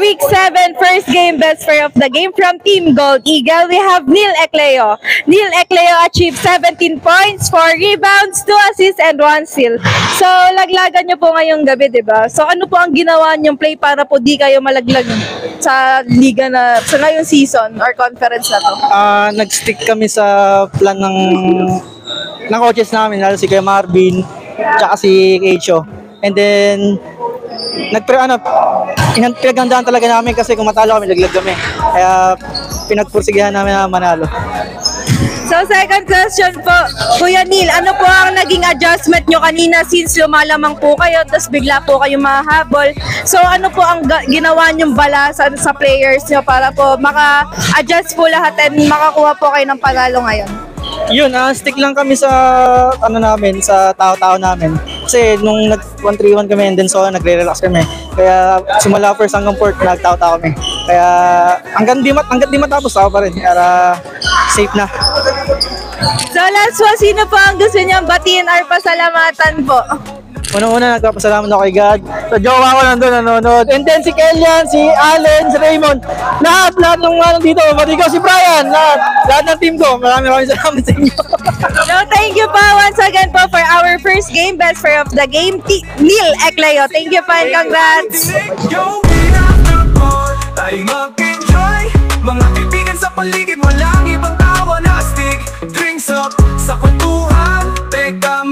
Week 7 first game best player of the game from Team Gold Eagle, we have Neil Ecleo. Neil Ecleo achieved 17 points, 4 rebounds, 2 assists, and 1 steal. So, laglagan nyo po ngayong gabi, di ba? So, ano po ang ginawa nyong play para po di kayo malaglag sa liga na, sa ngayong season or conference na to? Nag-stick kami sa plan ng coaches namin, lalo si Kuya Marvin, tsaka si Kecho. And then, pinaghandaan talaga namin kasi kung matalo kami, laglag kami. Kaya, pinagpursigihan namin na manalo. So, second question po, Kuya Neil, ano po ang naging adjustment nyo kanina since lumalamang po kayo, tapos bigla po kayo mahabol? So, ano po ang ginawa nyong balasan sa players nyo para po maka-adjust po lahat and makakuha po kayo ng panalo ngayon? Yun, stick lang kami sa sa tao-tao namin. Kasi nung nag-1-3-1 kami and then nagre-relax kami. Kaya simula first hanggang fourth, nagtao-tao kami. Kaya hanggang di matapos ako pa rin. Kaya safe na. So last one, sino po ang gusto niyang batiin or pasalamatan po? Unang-una, nagpapasalamat ako kay God. Sa jowa ko nanonood. And then si Kellyan, si Allen, si Raymond. Lahat ng dito. Pati ko si Brian. Lahat ng team ko. Maraming salamat sa inyo. So thank you po once again po for our first game. Best player of the game, Neil Ecleo. Thank you po and congrats. Tayo mag-enjoy. Mga kaibigan sa paligid, walang ibang tawa na astig. Drinks up sa kwentuhan. Teka,